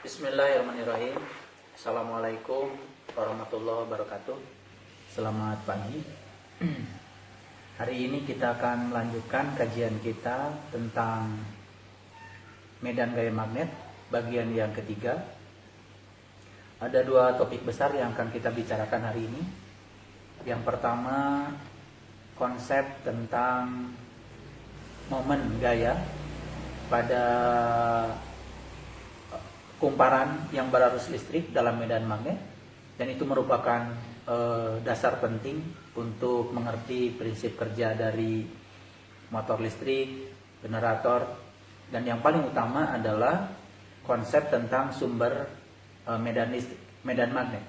Bismillahirrahmanirrahim. Assalamualaikum warahmatullahi wabarakatuh. Selamat pagi. Hari ini kita akan melanjutkan kajian kita tentang medan gaya magnet bagian yang ketiga. Ada dua topik besar yang akan kita bicarakan hari ini. Yang pertama, konsep tentang momen gaya pada kumparan yang berarus listrik dalam medan magnet, dan itu merupakan dasar penting untuk mengerti prinsip kerja dari motor listrik, generator, dan yang paling utama adalah konsep tentang sumber medan magnet.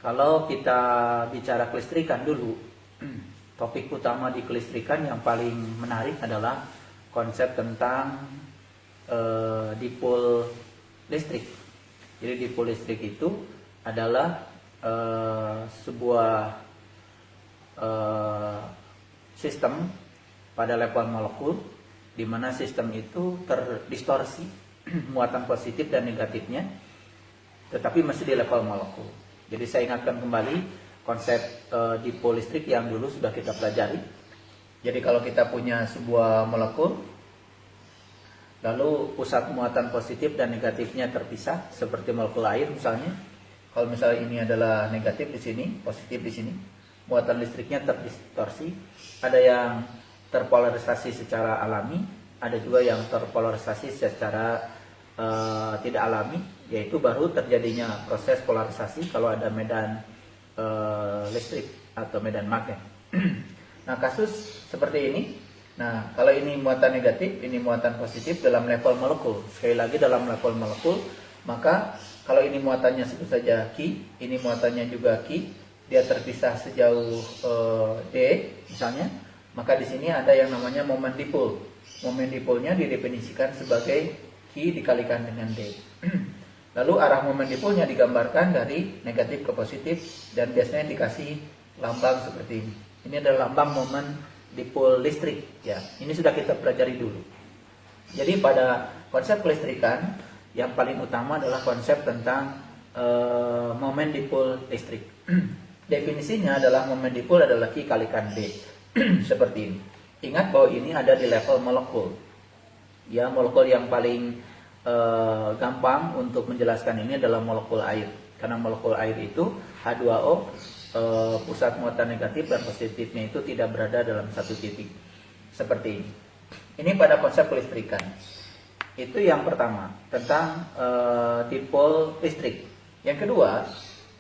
Kalau kita bicara kelistrikan dulu, topik utama di kelistrikan yang paling menarik adalah konsep tentang dipol listrik. Jadi dipol listrik itu adalah sebuah sistem pada level molekul, di mana sistem itu terdistorsi muatan positif dan negatifnya, tetapi masih di level molekul. Jadi saya ingatkan kembali konsep dipol listrik yang dulu sudah kita pelajari. Jadi kalau kita punya sebuah molekul, lalu pusat muatan positif dan negatifnya terpisah, seperti molekul air misalnya. Kalau misalnya ini adalah negatif di sini, positif di sini, muatan listriknya terdistorsi. Ada yang terpolarisasi secara alami, ada juga yang terpolarisasi secara tidak alami, yaitu baru terjadinya proses polarisasi kalau ada medan listrik atau medan magnet. Nah, kasus seperti ini. Nah, kalau ini muatan negatif, ini muatan positif dalam level molekul. Sekali lagi dalam level molekul, maka kalau ini muatannya sebut saja Q, ini muatannya juga Q, dia terpisah sejauh D misalnya, maka di sini ada yang namanya momen dipol. Momen dipolnya didefinisikan sebagai Q dikalikan dengan D. Lalu arah momen dipolnya digambarkan dari negatif ke positif, dan biasanya dikasih lambang seperti ini. Ini adalah lambang momen dipol listrik, ya. Ini sudah kita pelajari dulu. Jadi pada konsep kelistrikan yang paling utama adalah konsep tentang momen dipol listrik. Definisinya adalah momen dipol adalah Q kalikan D. Seperti ini. Ingat bahwa ini ada di level molekul. Ya, molekul yang paling gampang untuk menjelaskan ini adalah molekul air. Karena molekul air itu H2O, pusat muatan negatif dan positifnya itu tidak berada dalam satu titik. Seperti ini. Ini pada konsep kelistrikan. Itu yang pertama, tentang dipol listrik. Yang kedua,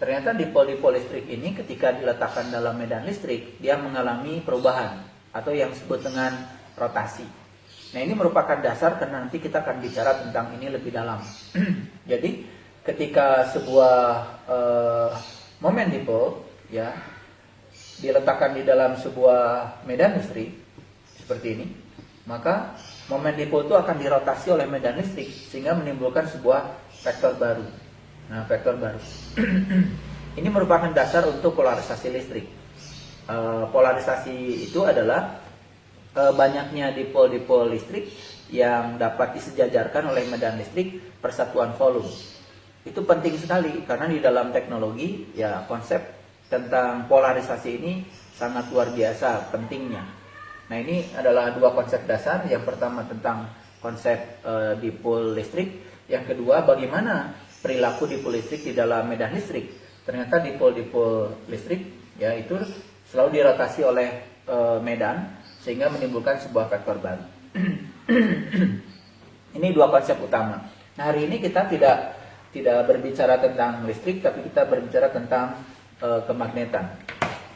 ternyata dipol-dipol listrik ini ketika diletakkan dalam medan listrik, dia mengalami perubahan atau yang disebut dengan rotasi. Nah, ini merupakan dasar karena nanti kita akan bicara tentang ini lebih dalam. Jadi, ketika sebuah momen dipol, ya, diletakkan di dalam sebuah medan listrik seperti ini, maka momen dipol itu akan dirotasi oleh medan listrik sehingga menimbulkan sebuah vektor baru. Nah, vektor baru ini merupakan dasar untuk polarisasi listrik. Polarisasi itu adalah banyaknya dipol-dipol listrik yang dapat disejajarkan oleh medan listrik persatuan volume. Itu penting sekali karena di dalam teknologi, ya, konsep tentang polarisasi ini sangat luar biasa pentingnya. Nah, ini adalah dua konsep dasar. Yang pertama tentang konsep dipol listrik. Yang kedua, bagaimana perilaku dipol listrik di dalam medan listrik. Ternyata dipol-dipol listrik, ya, itu selalu dirotasi oleh medan sehingga menimbulkan sebuah vektor baru. Ini dua konsep utama. Nah, hari ini kita tidak berbicara tentang listrik, tapi kita berbicara tentang kemagnetan.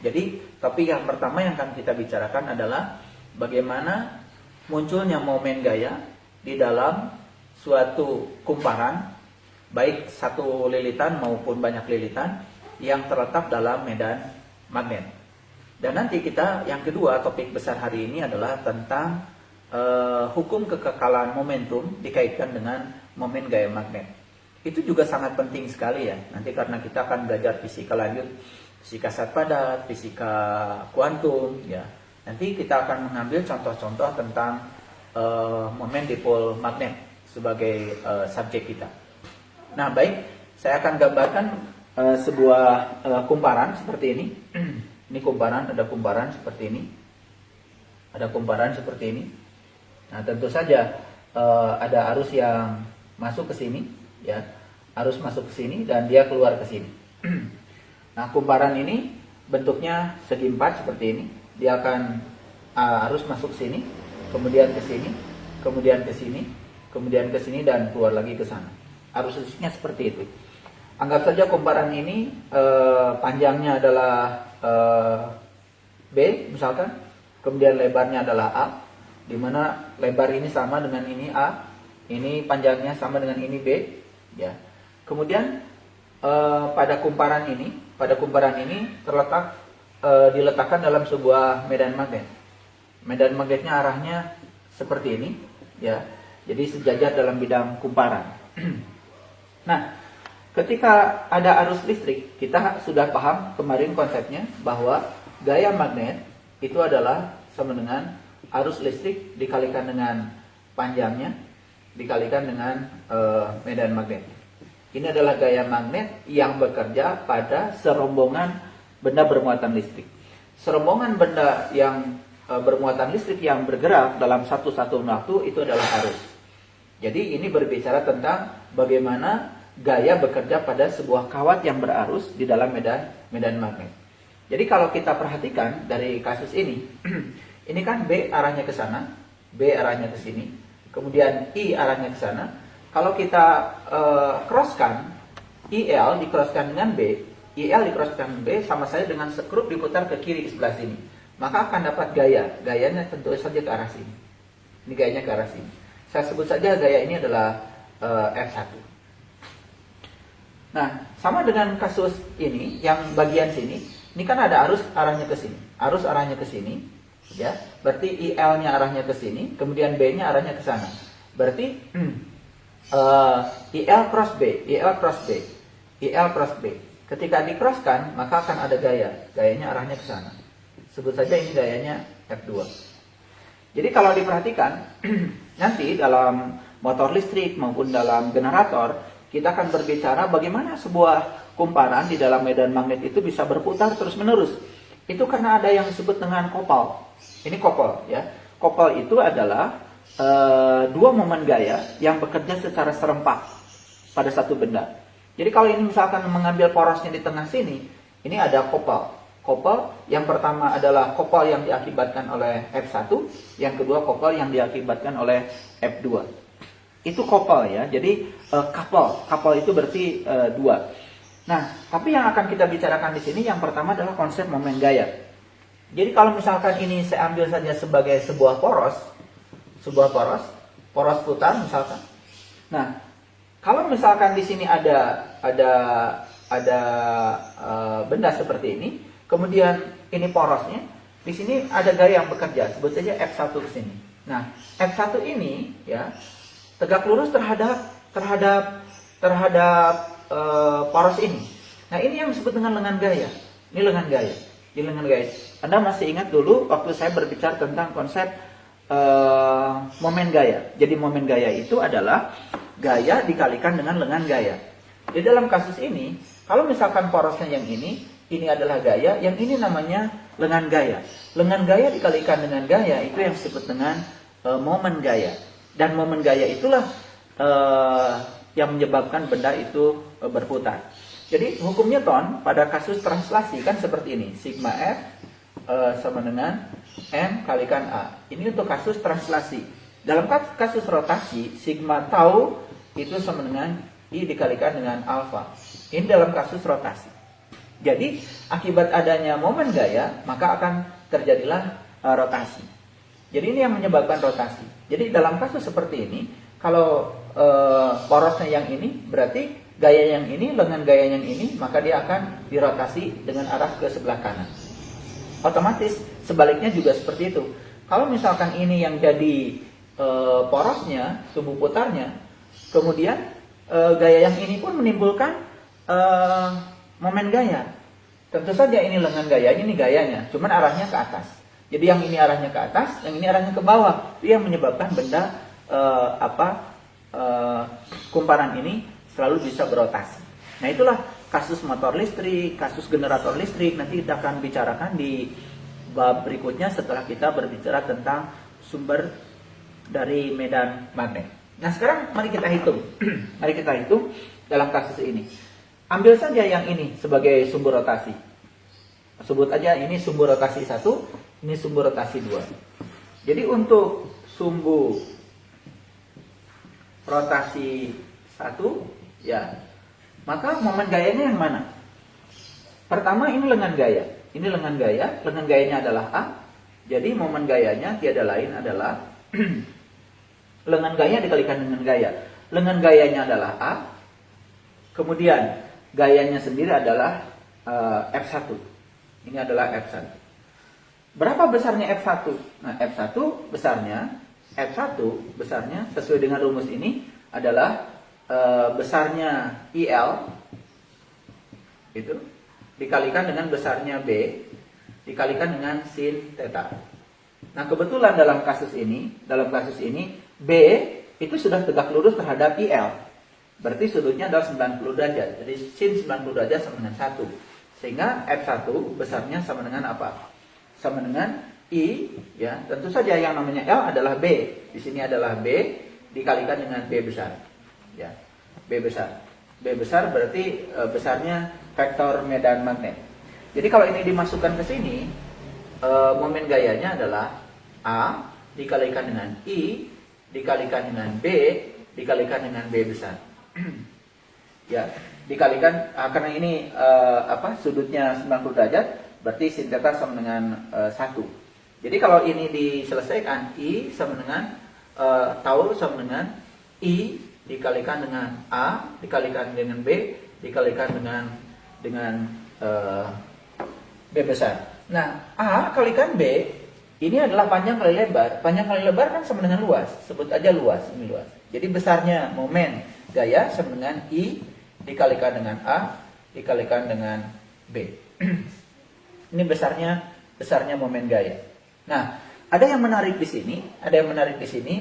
Jadi topik yang pertama yang akan kita bicarakan adalah bagaimana munculnya momen gaya di dalam suatu kumparan, baik satu lilitan maupun banyak lilitan yang terletak dalam medan magnet. Dan nanti kita yang kedua, topik besar hari ini adalah tentang hukum kekekalan momentum dikaitkan dengan momen gaya magnet. Itu juga sangat penting sekali, ya. Nanti karena kita akan belajar fisika lanjut, fisika zat padat, fisika kuantum, ya. Nanti kita akan mengambil contoh-contoh tentang momen dipol magnet sebagai subjek kita. Nah, baik, saya akan gambarkan sebuah kumparan seperti ini. Ini kumparan, ada kumparan seperti ini. Ada kumparan seperti ini. Nah, tentu saja ada arus yang masuk ke sini, ya. Arus masuk ke sini dan dia keluar ke sini. Nah, kumparan ini bentuknya segi empat seperti ini. Dia akan arus masuk ke sini, kemudian ke sini, kemudian ke sini, kemudian ke sini dan keluar lagi ke sana. Arus listriknya seperti itu. Anggap saja kumparan ini panjangnya adalah B misalkan, kemudian lebarnya adalah A, di mana lebar ini sama dengan ini A, ini panjangnya sama dengan ini B, ya. Kemudian pada kumparan ini diletakkan dalam sebuah medan magnet. Medan magnetnya arahnya seperti ini, ya. Jadi sejajar dalam bidang kumparan. Nah, ketika ada arus listrik, kita sudah paham kemarin konsepnya bahwa gaya magnet itu adalah sama dengan arus listrik dikalikan dengan panjangnya dikalikan dengan medan magnet. Ini adalah gaya magnet yang bekerja pada serombongan benda bermuatan listrik. Serombongan benda yang bermuatan listrik yang bergerak dalam satu satuan waktu itu adalah arus. Jadi ini berbicara tentang bagaimana gaya bekerja pada sebuah kawat yang berarus di dalam medan magnet. Jadi kalau kita perhatikan dari kasus ini, ini kan B arahnya ke sana, B arahnya ke sini, kemudian I arahnya ke sana. Kalau kita crosskan, IL dicrosskan dengan B, IL dicrosskan dengan B sama saja dengan skrup diputar ke kiri sebelah sini. Maka akan dapat gaya. Gayanya tentu saja ke arah sini. Ini gayanya ke arah sini. Saya sebut saja gaya ini adalah F1. Nah, sama dengan kasus ini, yang bagian sini, ini kan ada arus arahnya ke sini. Arus arahnya ke sini, ya. Berarti IL-nya arahnya ke sini, kemudian B-nya arahnya ke sana. Berarti IL cross B, IL cross B, IL cross B. Ketika di-crosskan, maka akan ada gaya. Gayanya arahnya ke sana. Sebut saja ini gayanya F2. Jadi kalau diperhatikan, nanti dalam motor listrik maupun dalam generator, kita akan berbicara bagaimana sebuah kumparan di dalam medan magnet itu bisa berputar terus-menerus. Itu karena ada yang disebut dengan kopel. Ini kopel, ya. Kopel itu adalah dua momen gaya yang bekerja secara serempak pada satu benda. Jadi kalau ini misalkan mengambil porosnya di tengah sini, ini ada kopel. Kopel yang pertama adalah kopel yang diakibatkan oleh F1, yang kedua kopel yang diakibatkan oleh F2. Itu kopel, ya. Jadi couple itu berarti dua. Nah, tapi yang akan kita bicarakan di sini yang pertama adalah konsep momen gaya. Jadi kalau misalkan ini saya ambil saja sebagai sebuah poros putar misalkan. Nah, kalau misalkan di sini ada benda seperti ini, kemudian ini porosnya, di sini ada gaya yang bekerja, sebut saja F1 ke sini. Nah, F1 ini, ya, tegak lurus terhadap poros ini. Nah, ini yang disebut dengan lengan gaya. Ini lengan gaya. Ini lengan gaya. Anda masih ingat dulu waktu saya berbicara tentang konsep momen gaya. Jadi momen gaya itu adalah gaya dikalikan dengan lengan gaya. Di dalam kasus ini, kalau misalkan porosnya yang ini adalah gaya, yang ini namanya lengan gaya. Lengan gaya dikalikan dengan gaya itu yang disebut dengan momen gaya. Dan momen gaya itulah yang menyebabkan benda itu berputar. Jadi hukum Newton pada kasus translasi kan seperti ini. Sigma F sama dengan M kalikan A. Ini untuk kasus translasi. Dalam kasus rotasi, sigma tau itu sama dengan I dikalikan dengan alfa. Ini dalam kasus rotasi. Jadi akibat adanya momen gaya, maka akan terjadilah rotasi. Jadi ini yang menyebabkan rotasi. Jadi dalam kasus seperti ini, kalau porosnya yang ini, berarti gaya yang ini, lengan gaya yang ini, maka dia akan dirotasi dengan arah ke sebelah kanan. Otomatis sebaliknya juga seperti itu. Kalau misalkan ini yang jadi porosnya, sumbu putarnya, kemudian gaya yang ini pun menimbulkan momen gaya. Tentu saja ini lengan gayanya, ini gayanya, cuman arahnya ke atas. Jadi yang ini arahnya ke atas, yang ini arahnya ke bawah. Itu yang menyebabkan benda kumparan ini selalu bisa berotasi. Nah, itulah kasus motor listrik, kasus generator listrik. Nanti kita akan bicarakan di bab berikutnya setelah kita berbicara tentang sumber dari medan magnet. Nah, sekarang mari kita hitung. Mari kita hitung dalam kasus ini. Ambil saja yang ini sebagai sumber rotasi. Sebut aja ini sumber rotasi 1, ini sumber rotasi 2. Jadi untuk sumbu rotasi 1, ya, maka momen gayanya yang mana? Pertama ini lengan gaya. Ini lengan gaya, lengan gayanya adalah A. Jadi momen gayanya tiada lain adalah lengan gaya dikalikan dengan gaya. Lengan gayanya adalah A. Kemudian gayanya sendiri adalah F1. Ini adalah F1. Berapa besarnya F1? Nah, F1 besarnya sesuai dengan rumus ini adalah besarnya IL itu dikalikan dengan besarnya B dikalikan dengan sin theta. Nah, kebetulan dalam kasus ini B itu sudah tegak lurus terhadap IL. Berarti sudutnya adalah 90 derajat. Jadi sin 90 derajat sama dengan 1. Sehingga F1 besarnya sama dengan apa? Sama dengan I, ya. Tentu saja yang namanya L adalah B. Di sini adalah B dikalikan dengan B besar. Ya. B besar. B besar berarti besarnya vektor medan magnet. Jadi kalau ini dimasukkan ke sini, momen gayanya adalah A dikalikan dengan I dikalikan dengan B dikalikan dengan B besar. Ya, dikalikan karena ini sudutnya 90 derajat, berarti sin theta sama dengan 1. Jadi kalau ini diselesaikan, I sama dengan tau sama dengan I dikalikan dengan A dikalikan dengan B dikalikan dengan B besar. Nah, A kalikan B ini adalah panjang kali lebar. Panjang kali lebar kan sama dengan luas. Sebut aja luas, ini luas. Jadi besarnya momen gaya sama dengan I dikalikan dengan A dikalikan dengan B. Ini besarnya momen gaya. Nah, ada yang menarik di sini,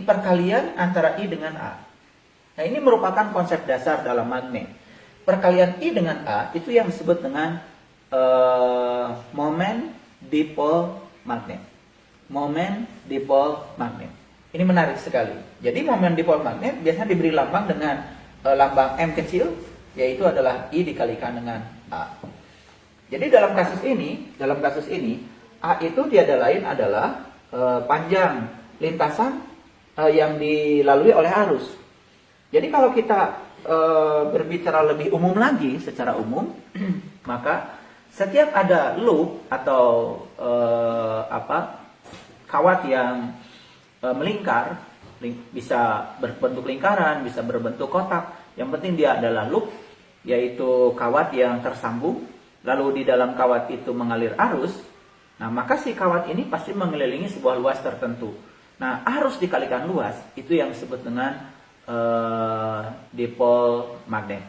perkalian antara I dengan A. Nah, ini merupakan konsep dasar dalam magnet. Perkalian I dengan A itu yang disebut dengan momen dipol magnet. Momen dipol magnet. Ini menarik sekali. Jadi momen dipol magnet biasanya diberi lambang dengan lambang M kecil, yaitu adalah I dikalikan dengan A. Jadi dalam kasus ini A itu tiada lain adalah panjang lintasan yang dilalui oleh arus. Jadi kalau kita berbicara lebih umum lagi, secara umum, maka setiap ada loop atau kawat yang melingkar, bisa berbentuk lingkaran, bisa berbentuk kotak. Yang penting dia adalah loop, yaitu kawat yang tersambung, lalu di dalam kawat itu mengalir arus. Nah, maka si kawat ini pasti mengelilingi sebuah luas tertentu. Nah, arus dikalikan luas, itu yang disebut dengan dipol magnet.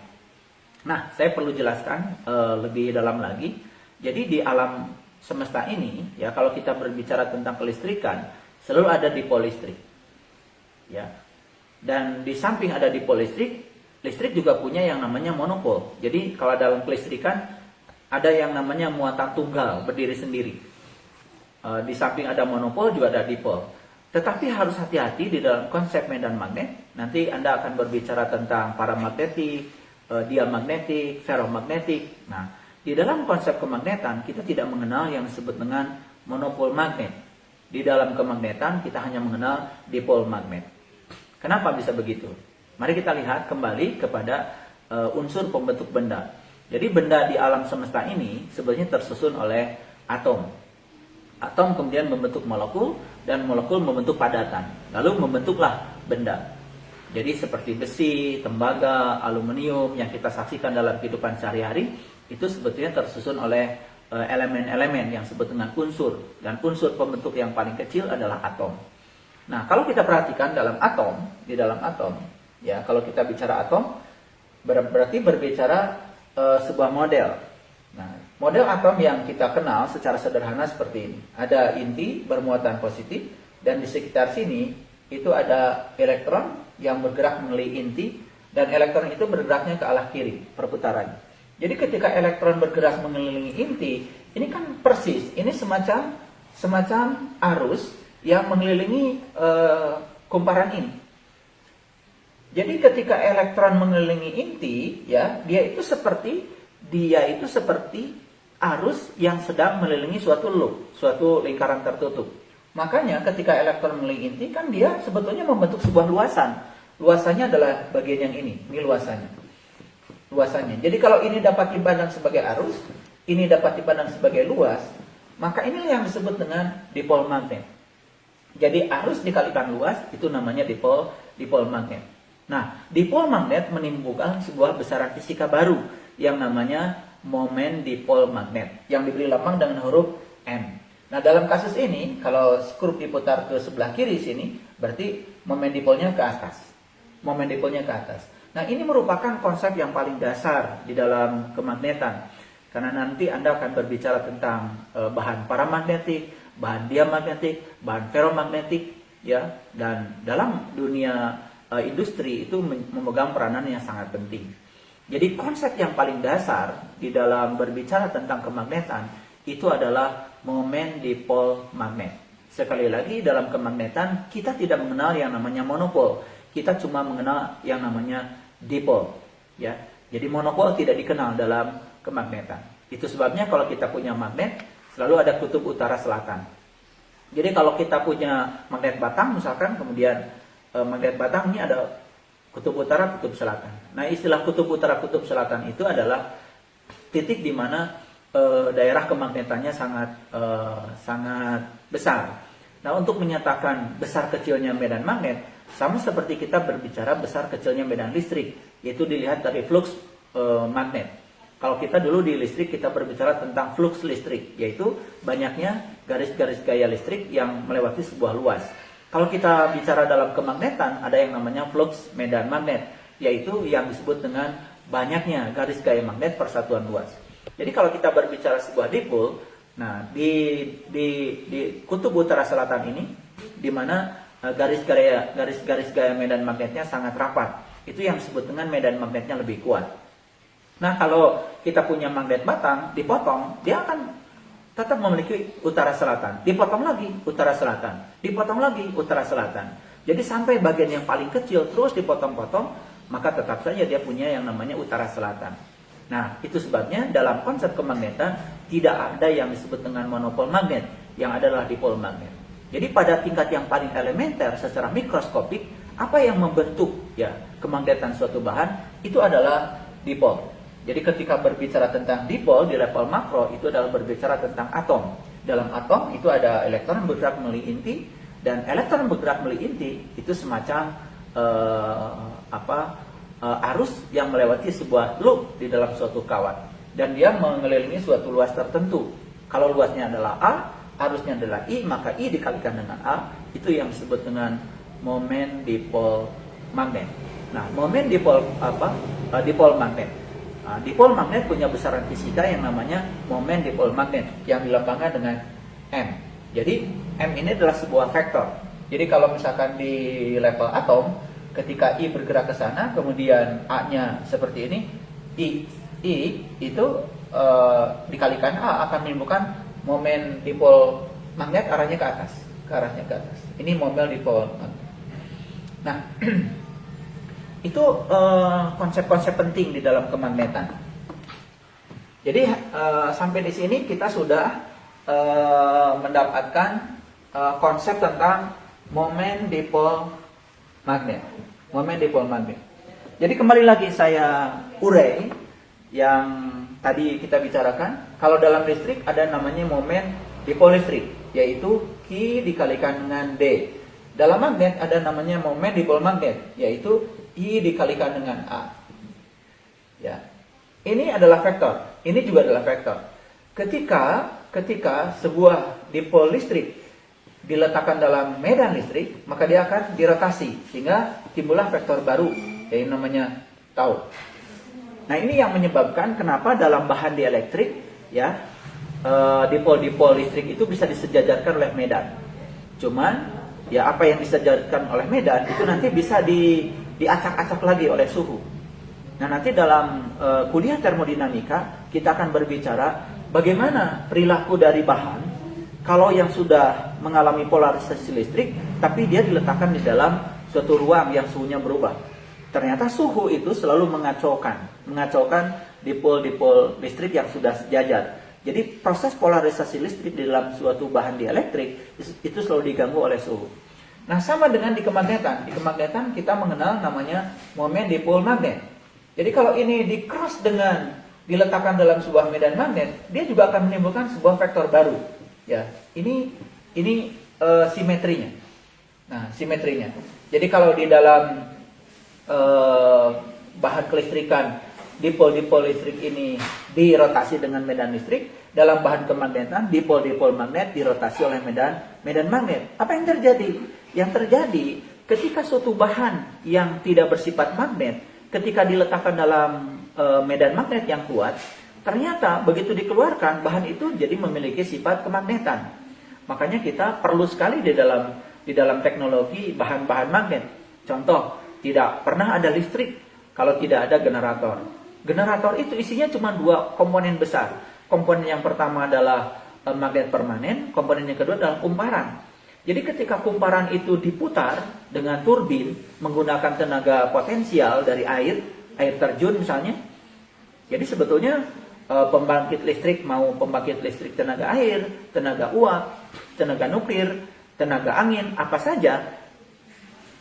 Nah, saya perlu jelaskan lebih dalam lagi. Jadi di alam semesta ini, ya, kalau kita berbicara tentang kelistrikan, selalu ada dipol listrik. Ya. Dan di samping ada dipol listrik, listrik juga punya yang namanya monopol. Jadi kalau dalam kelistrikan ada yang namanya muatan tunggal, berdiri sendiri. Di samping ada monopol juga ada dipol. Tetapi harus hati-hati di dalam konsep medan magnet. Nanti Anda akan berbicara tentang paramagnetik, diamagnetik, ferromagnetik. Nah, di dalam konsep kemagnetan kita tidak mengenal yang disebut dengan monopol magnet. Di dalam kemagnetan kita hanya mengenal dipol magnet. Kenapa bisa begitu? Mari kita lihat kembali kepada unsur pembentuk benda. Jadi benda di alam semesta ini sebenarnya tersusun oleh atom. Atom kemudian membentuk molekul, dan molekul membentuk padatan. Lalu membentuklah benda. Jadi seperti besi, tembaga, aluminium yang kita saksikan dalam kehidupan sehari-hari, itu sebetulnya tersusun oleh elemen-elemen yang disebut dengan unsur. Dan unsur pembentuk yang paling kecil adalah atom. Nah, kalau kita perhatikan di dalam atom, ya, kalau kita bicara atom, berarti berbicara sebuah model. Nah, model atom yang kita kenal secara sederhana seperti ini. Ada inti bermuatan positif, dan di sekitar sini itu ada elektron yang bergerak mengelilingi inti, dan elektron itu bergeraknya ke arah kiri perputarannya. Jadi ketika elektron bergerak mengelilingi inti, ini kan persis, ini semacam arus yang mengelilingi kumparan ini. Jadi ketika elektron mengelilingi inti, ya, dia itu seperti arus yang sedang mengelilingi suatu loop, suatu lingkaran tertutup. Makanya ketika elektron mengelilingi inti, kan dia sebetulnya membentuk sebuah luasan. Luasannya adalah bagian yang ini luasannya. Jadi kalau ini dapat dipandang sebagai arus, ini dapat dipandang sebagai luas, maka inilah yang disebut dengan dipol magnet. Jadi arus dikalikan luas itu namanya dipol magnet. Nah, dipol magnet menimbulkan sebuah besaran fisika baru yang namanya momen dipol magnet yang diberi lambang dengan huruf M. Nah, dalam kasus ini kalau skrup diputar ke sebelah kiri sini, berarti momen dipolnya ke atas. Nah, ini merupakan konsep yang paling dasar di dalam kemagnetan. Karena nanti Anda akan berbicara tentang bahan paramagnetik, bahan diamagnetik, bahan ferromagnetik, ya. Dan dalam dunia industri itu memegang peranan yang sangat penting. Jadi konsep yang paling dasar di dalam berbicara tentang kemagnetan itu adalah momen dipol magnet. Sekali lagi, dalam kemagnetan kita tidak mengenal yang namanya monopol. Kita cuma mengenal yang namanya dipol, ya. Jadi monopol tidak dikenal dalam kemagnetan. Itu sebabnya kalau kita punya magnet selalu ada kutub utara selatan. Jadi kalau kita punya magnet batang misalkan, kemudian magnet batang ini ada kutub utara, kutub selatan. Nah, istilah kutub utara, kutub selatan itu adalah titik di mana daerah kemagnetannya sangat besar. Nah, untuk menyatakan besar kecilnya medan magnet, sama seperti kita berbicara besar kecilnya medan listrik, yaitu dilihat dari flux magnet. Kalau kita dulu di listrik, kita berbicara tentang flux listrik, yaitu banyaknya garis-garis gaya listrik yang melewati sebuah luas. Kalau kita bicara dalam kemagnetan, ada yang namanya flux medan magnet, yaitu yang disebut dengan banyaknya garis gaya magnet per satuan luas. Jadi kalau kita berbicara sebuah dipol, nah di kutub utara selatan ini, di mana garis gaya medan magnetnya sangat rapat, itu yang disebut dengan medan magnetnya lebih kuat. Nah, kalau kita punya magnet batang, dipotong, dia akan tetap memiliki utara selatan, dipotong lagi utara selatan, dipotong lagi utara selatan. Jadi sampai bagian yang paling kecil terus dipotong-potong, maka tetap saja dia punya yang namanya utara selatan. Nah, itu sebabnya dalam konsep kemagnetan tidak ada yang disebut dengan monopol magnet, yang adalah dipol magnet. Jadi pada tingkat yang paling elementer secara mikroskopik, apa yang membentuk ya kemagnetan suatu bahan itu adalah dipol. Jadi ketika berbicara tentang dipol di level makro, itu adalah berbicara tentang atom. Dalam atom itu ada elektron bergerak melalui inti, dan elektron bergerak melalui inti itu semacam arus yang melewati sebuah loop di dalam suatu kawat, dan dia mengelilingi suatu luas tertentu. Kalau luasnya adalah A, arusnya adalah I, maka I dikalikan dengan A, itu yang disebut dengan momen dipol magnet. Nah, momen dipol dipol magnet. Nah, dipol magnet punya besaran fisika yang namanya momen dipol magnet yang dilambangkan dengan M. Jadi M ini adalah sebuah vektor. Jadi kalau misalkan di level atom, ketika I bergerak ke sana, kemudian A-nya seperti ini, I itu dikalikan A akan menimbulkan momen dipol magnet arahnya ke atas, Ini momen dipol magnet. Nah, itu konsep-konsep penting di dalam kemagnetan. Jadi sampai di sini kita sudah mendapatkan konsep tentang momen dipol magnet. Jadi kembali lagi saya urai yang tadi kita bicarakan. Kalau dalam listrik ada namanya momen dipol listrik, yaitu Q dikalikan dengan D. Dalam magnet ada namanya momen dipol magnet, yaitu I dikalikan dengan A. Ya. Ini adalah vektor. Ini juga adalah vektor. Ketika sebuah dipol listrik diletakkan dalam medan listrik, maka dia akan dirotasi sehingga timbullah vektor baru yang namanya tau. Nah, ini yang menyebabkan kenapa dalam bahan dielektrik ya dipol-dipol listrik itu bisa disejajarkan oleh medan. Cuman ya apa yang disejarkan oleh medan itu nanti bisa diacak-acak lagi oleh suhu. Nah, nanti dalam kuliah termodinamika kita akan berbicara bagaimana perilaku dari bahan kalau yang sudah mengalami polarisasi listrik tapi dia diletakkan di dalam suatu ruang yang suhunya berubah. Ternyata suhu itu selalu mengacaukan dipol-dipol listrik yang sudah sejajar. Jadi proses polarisasi listrik di dalam suatu bahan dielektrik itu selalu diganggu oleh suhu. Nah, sama dengan di kemagnetan. Di kemagnetan kita mengenal namanya momen dipol magnet. Jadi kalau ini di-cross dengan diletakkan dalam sebuah medan magnet, dia juga akan menimbulkan sebuah vektor baru. Ya, ini simetrinya. Nah, simetrinya. Jadi kalau di dalam bahan kelistrikan dipol-dipol listrik ini dirotasi dengan medan listrik, dalam bahan kemagnetan dipol-dipol magnet dirotasi oleh medan magnet. Apa yang terjadi? Yang terjadi ketika suatu bahan yang tidak bersifat magnet, ketika diletakkan dalam medan magnet yang kuat, ternyata begitu dikeluarkan bahan itu jadi memiliki sifat kemagnetan. Makanya kita perlu sekali di dalam teknologi bahan-bahan magnet. Contoh, tidak pernah ada listrik kalau tidak ada generator. Generator itu isinya cuma dua komponen besar. Komponen yang pertama adalah magnet permanen, komponen yang kedua adalah kumparan. Jadi ketika kumparan itu diputar dengan turbin menggunakan tenaga potensial dari air terjun misalnya. Jadi sebetulnya pembangkit listrik, mau pembangkit listrik tenaga air, tenaga uap, tenaga nuklir, tenaga angin, apa saja,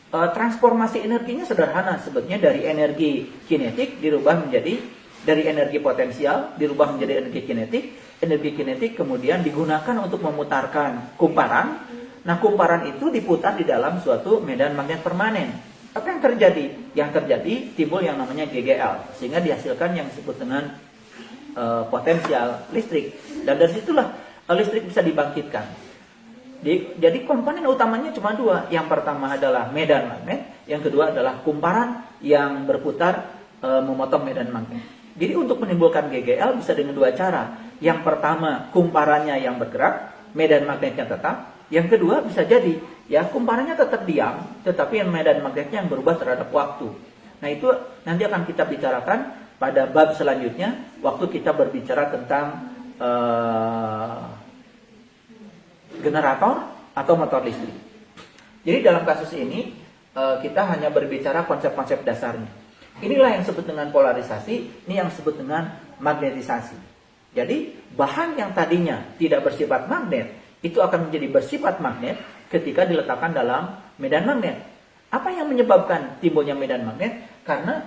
transformasi energinya sederhana. Sebetulnya dari energi kinetik dirubah menjadi, dari energi potensial dirubah menjadi energi kinetik kemudian digunakan untuk memutarkan kumparan. Nah, kumparan itu diputar di dalam suatu medan magnet permanen. Apa yang terjadi? Yang terjadi timbul yang namanya GGL, sehingga dihasilkan yang disebut dengan potensial listrik. Dan dari situlah listrik bisa dibangkitkan. Jadi komponen utamanya cuma dua. Yang pertama adalah medan magnet, yang kedua adalah kumparan yang berputar memotong medan magnet. Jadi untuk menimbulkan GGL bisa dengan dua cara. Yang pertama, kumparannya yang bergerak, medan magnetnya tetap. Yang kedua bisa jadi ya kumparannya tetap diam, tetapi medan magnetnya yang berubah terhadap waktu. Nah, itu nanti akan kita bicarakan pada bab selanjutnya waktu kita berbicara tentang generator atau motor listrik. Jadi dalam kasus ini kita hanya berbicara konsep-konsep dasarnya. Inilah yang disebut dengan polarisasi, ini yang disebut dengan magnetisasi. Jadi bahan yang tadinya tidak bersifat magnet itu akan menjadi bersifat magnet ketika diletakkan dalam medan magnet. Apa yang menyebabkan timbulnya medan magnet? Karena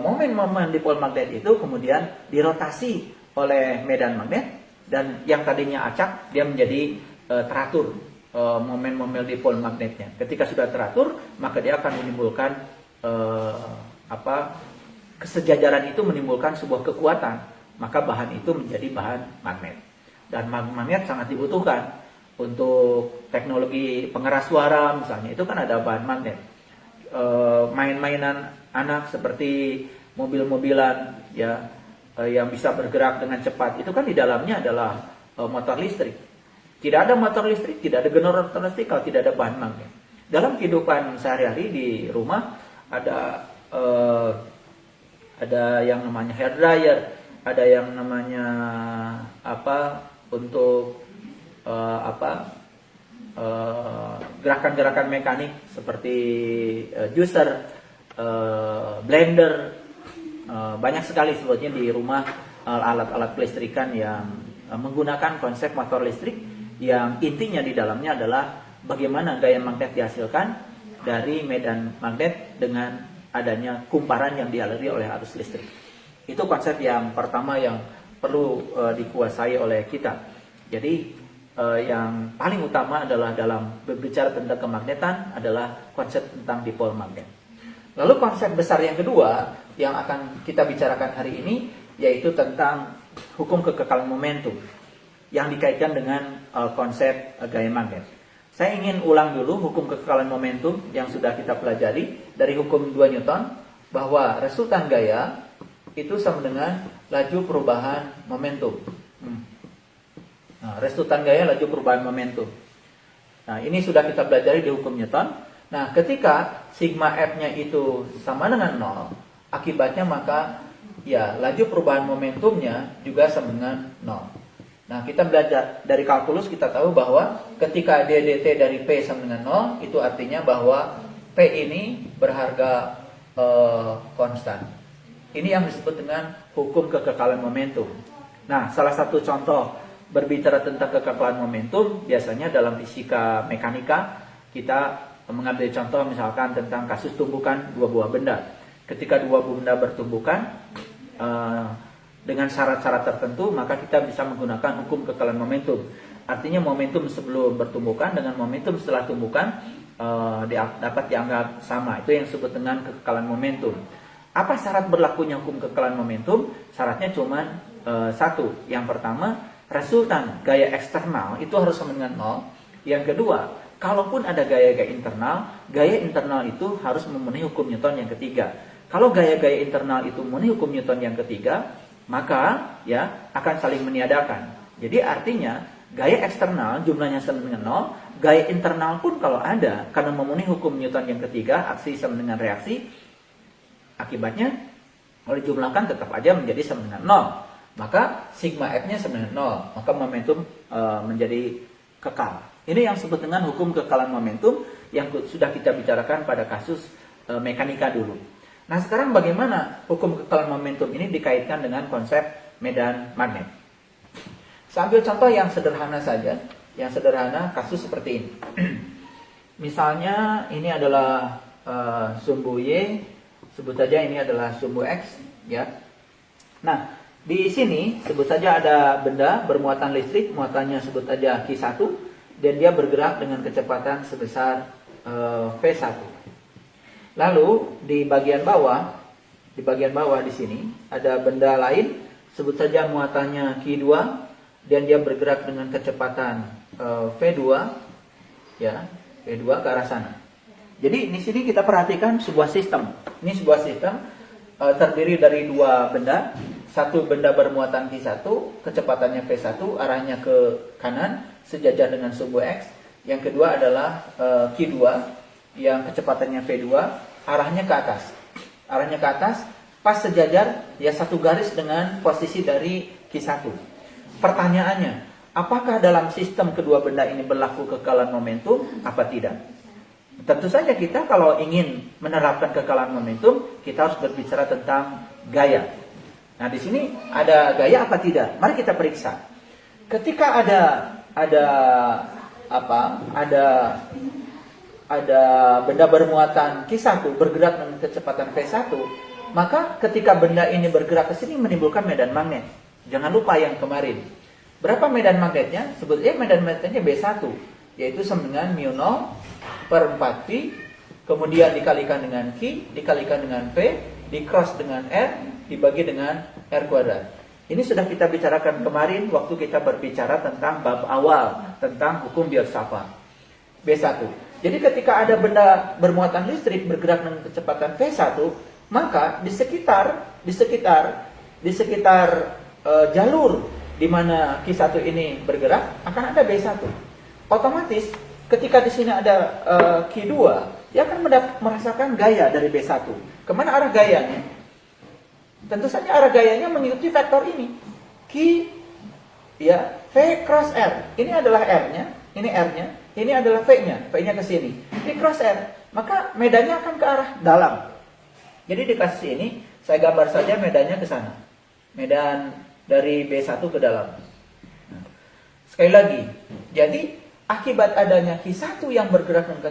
momen-momen dipol magnet itu kemudian dirotasi oleh medan magnet, dan yang tadinya acak dia menjadi teratur momen-momen dipol magnetnya. Ketika sudah teratur, maka dia akan menimbulkan kesejajaran itu menimbulkan sebuah kekuatan, maka bahan itu menjadi bahan magnet. Dan magnet sangat dibutuhkan untuk teknologi pengeras suara misalnya, itu kan ada bahan magnet. Main-mainan anak seperti mobil-mobilan ya yang bisa bergerak dengan cepat, itu kan di dalamnya adalah motor listrik. Tidak ada motor listrik, tidak ada generator listrik kalau tidak ada bahan magnet. Dalam kehidupan sehari-hari di rumah ada yang namanya hair dryer, ada yang namanya untuk gerakan-gerakan mekanik seperti juicer, blender, banyak sekali sebetulnya di rumah alat-alat kelistrikan yang menggunakan konsep motor listrik yang intinya di dalamnya adalah bagaimana gaya magnet dihasilkan dari medan magnet dengan adanya kumparan yang dialiri oleh arus listrik. Itu konsep yang pertama yang perlu dikuasai oleh kita. Jadi yang paling utama adalah dalam berbicara tentang kemagnetan adalah konsep tentang dipol magnet. Lalu konsep besar yang kedua yang akan kita bicarakan hari ini yaitu tentang hukum kekekalan momentum yang dikaitkan dengan konsep gaya magnet. Saya ingin ulang dulu hukum kekekalan momentum yang sudah kita pelajari dari hukum 2 Newton, bahwa resultan gaya itu sama dengan laju perubahan momentum. Nah, resultan gaya laju perubahan momentum. Nah, ini sudah kita pelajari di hukum Newton. Nah, ketika sigma F-nya itu sama dengan 0, akibatnya maka ya laju perubahan momentumnya juga sama dengan 0. Nah, kita belajar dari kalkulus, kita tahu bahwa ketika d dt dari P sama dengan 0, itu artinya bahwa P ini berharga konstan. Ini yang disebut dengan hukum kekekalan momentum. Nah, salah satu contoh berbicara tentang kekekalan momentum, biasanya dalam fisika mekanika, kita mengambil contoh misalkan tentang kasus tumbukan dua buah benda. Ketika dua buah benda bertumbukan, dengan syarat-syarat tertentu, maka kita bisa menggunakan hukum kekekalan momentum. Artinya momentum sebelum bertumbukan dengan momentum setelah tumbukan dapat dianggap sama. Itu yang disebut dengan kekekalan momentum. Apa syarat berlakunya hukum kekekalan momentum? Syaratnya cuma satu. Yang pertama, resultan gaya eksternal itu harus sama dengan 0. Yang kedua, kalaupun ada gaya-gaya internal itu harus memenuhi hukum Newton yang ketiga. Kalau gaya-gaya internal itu memenuhi hukum Newton yang ketiga, maka ya akan saling meniadakan. Jadi artinya gaya eksternal jumlahnya sama dengan 0, gaya internal pun kalau ada karena memenuhi hukum Newton yang ketiga, aksi sama dengan reaksi, akibatnya kalau dijumlahkan tetap aja menjadi sama dengan 0. Maka sigma F-nya sama dengan 0, maka momentum menjadi kekal. Ini yang disebut dengan hukum kekekalan momentum yang sudah kita bicarakan pada kasus mekanika dulu. Nah, sekarang bagaimana hukum kekekalan momentum ini dikaitkan dengan konsep medan magnet? Saya ambil contoh yang sederhana saja, yang sederhana kasus seperti ini. Misalnya ini adalah sumbu Y, sebut saja ini adalah sumbu X, ya. Nah, di sini sebut saja ada benda bermuatan listrik, muatannya sebut saja Q1, dan dia bergerak dengan kecepatan sebesar V1. Lalu di bagian bawah di sini ada benda lain, sebut saja muatannya Q2, dan dia bergerak dengan kecepatan V2, ya, V2 ke arah sana. Jadi di sini kita perhatikan sebuah sistem. Ini sebuah sistem terdiri dari dua benda. Satu benda bermuatan Q1, kecepatannya V1, arahnya ke kanan, sejajar dengan sumbu X. Yang kedua adalah Q2, yang kecepatannya V2, arahnya ke atas. Arahnya ke atas, pas sejajar, ya satu garis dengan posisi dari Q1. Pertanyaannya, apakah dalam sistem kedua benda ini berlaku kekekalan momentum, apa tidak? Tentu saja kita kalau ingin menerapkan kekekalan momentum, kita harus berbicara tentang gaya. Nah, di sini ada gaya apa tidak? Mari kita periksa. Ketika ada benda bermuatan Q1 bergerak dengan kecepatan V1, maka ketika benda ini bergerak ke sini menimbulkan medan magnet. Jangan lupa yang kemarin. Berapa medan magnetnya? Sebetulnya medan magnetnya B1, yaitu sama dengan mu 0 per 4V, kemudian dikalikan dengan Q, dikalikan dengan V, di-cross dengan R, dibagi dengan R kuadrat. Ini sudah kita bicarakan kemarin waktu kita berbicara tentang bab awal, tentang hukum Biot-Savart. B1. Jadi ketika ada benda bermuatan listrik bergerak dengan kecepatan V1, maka di sekitar jalur di mana Q1 ini bergerak akan ada B1. Otomatis ketika di sini ada Q2, dia akan merasakan gaya dari B1. Kemana arah gayanya? Tentu saja arah gayanya mengikuti vektor ini. Q, ya, V cross R. Ini adalah R-nya, ini R-nya, ini adalah V-nya. V-nya ke sini. Ini cross R. Maka medannya akan ke arah dalam. Jadi di kasus ini, saya gambar saja medannya ke sana. Medan dari B1 ke dalam. Nah, sekali lagi, jadi akibat adanya Q1 yang bergerak dengan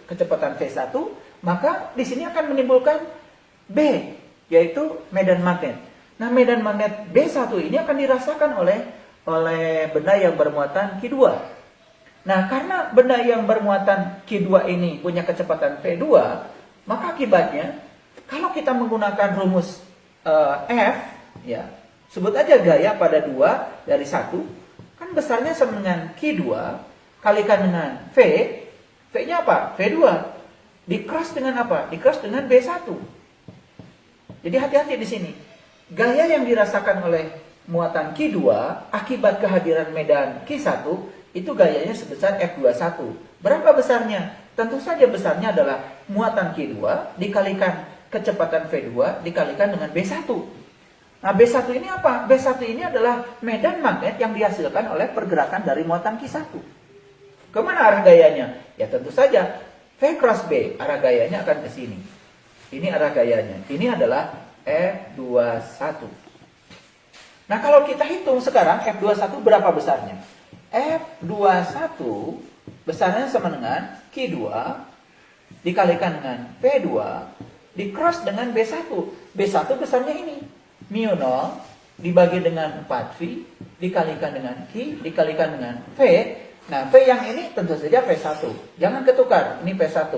kecepatan V1, maka di sini akan menimbulkan B, yaitu medan magnet. Nah, medan magnet B1 ini akan dirasakan oleh benda yang bermuatan Q2. Nah, karena benda yang bermuatan Q2 ini punya kecepatan V2, maka akibatnya kalau kita menggunakan rumus F, ya, sebut aja gaya pada 2 dari 1, kan besarnya sama dengan Q2 kalikan dengan V. V-nya apa? V2. Di-cross dengan apa? Di-cross dengan B1. Jadi hati-hati di sini. Gaya yang dirasakan oleh muatan Q2 akibat kehadiran medan Q1 itu gayanya sebesar F21. Berapa besarnya? Tentu saja besarnya adalah muatan Q2 dikalikan kecepatan V2 dikalikan dengan B1. Nah, B1 ini apa? B1 ini adalah medan magnet yang dihasilkan oleh pergerakan dari muatan Q1. Kemana arah gayanya? Ya tentu saja V cross B, arah gayanya akan ke sini. Ini arah gayanya. Ini adalah F21. Nah, kalau kita hitung sekarang F21 berapa besarnya? F21 besarnya sama dengan Q2 dikalikan dengan V2 dicross dengan B1. B1 besarnya ini. Mu 0 dibagi dengan 4V dikalikan dengan Q dikalikan dengan V. Nah, V yang ini tentu saja V1. Jangan ketukar, ini V1.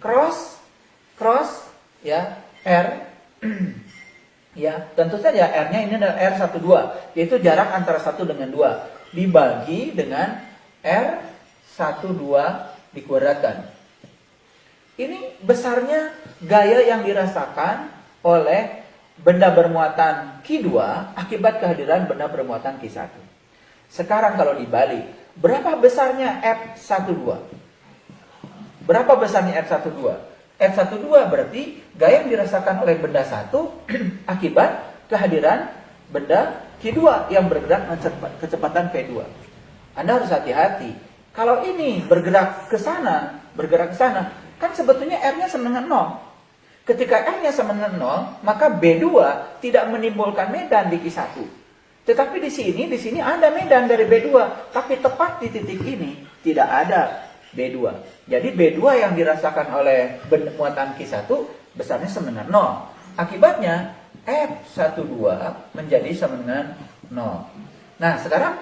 Cross ya, R ya, tentu saja R-nya ini adalah R12, yaitu jarak antara 1 dengan 2 dibagi dengan R12 dikuadratkan. Ini besarnya gaya yang dirasakan oleh benda bermuatan Q2 akibat kehadiran benda bermuatan Q1. Sekarang kalau dibalik, berapa besarnya F12? Berapa besarnya F12? F12 berarti gaya yang dirasakan oleh benda 1 akibat kehadiran benda Q2 yang bergerak dengan kecepatan V2. Anda harus hati-hati. Kalau ini bergerak ke sana, kan sebetulnya R-nya sama dengan 0. Ketika R-nya sama dengan 0, maka B2 tidak menimbulkan medan di Q1. Tetapi di sini ada medan dari B2, tapi tepat di titik ini tidak ada B2. Jadi B2 yang dirasakan oleh muatan Q1 besarnya sama dengan 0. Akibatnya F12 menjadi sama dengan 0. Nah, sekarang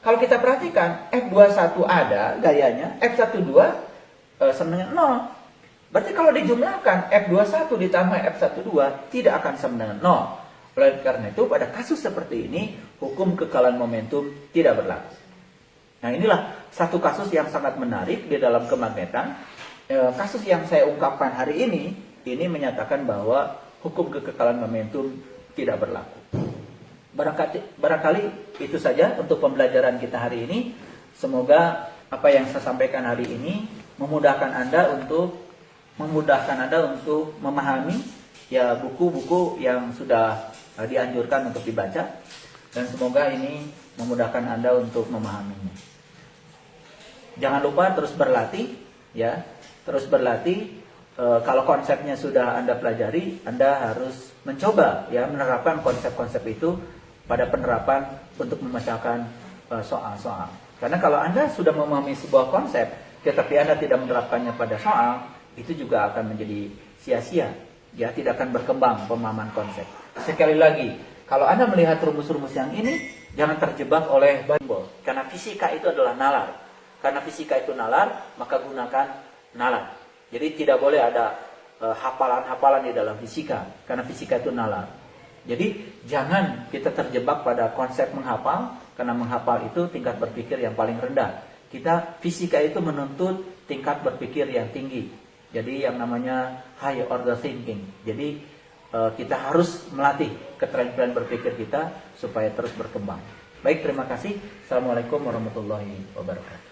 kalau kita perhatikan F21 ada gayanya, F12 sama dengan 0. Berarti kalau dijumlahkan F21 ditambah F12 tidak akan sama dengan 0. Oleh karena itu pada kasus seperti ini hukum kekalahan momentum tidak berlaku. Nah, inilah satu kasus yang sangat menarik di dalam kemagnetan. Kasus yang saya ungkapkan hari ini menyatakan bahwa hukum kekekalan momentum tidak berlaku. Barangkali itu saja untuk pembelajaran kita hari ini. Semoga apa yang saya sampaikan hari ini memudahkan Anda untuk memahami ya buku-buku yang sudah dianjurkan untuk dibaca, dan semoga ini memudahkan Anda untuk memahaminya. Jangan lupa terus berlatih ya, terus berlatih. Kalau konsepnya sudah Anda pelajari, Anda harus mencoba ya menerapkan konsep-konsep itu pada penerapan untuk memecahkan soal-soal. Karena kalau Anda sudah memahami sebuah konsep, tetapi Anda tidak menerapkannya pada soal, itu juga akan menjadi sia-sia. Ya, tidak akan berkembang pemahaman konsep. Sekali lagi, kalau Anda melihat rumus-rumus yang ini, jangan terjebak oleh simbol. Karena fisika itu adalah nalar. Karena fisika itu nalar, maka gunakan nalar. Jadi tidak boleh ada hafalan-hafalan di dalam fisika. Karena fisika itu nalar. Jadi jangan kita terjebak pada konsep menghafal. Karena menghafal itu tingkat berpikir yang paling rendah. Fisika itu menuntut tingkat berpikir yang tinggi. Jadi yang namanya high order thinking. Jadi kita harus melatih keterampilan berpikir kita supaya terus berkembang. Baik, terima kasih. Assalamualaikum warahmatullahi wabarakatuh.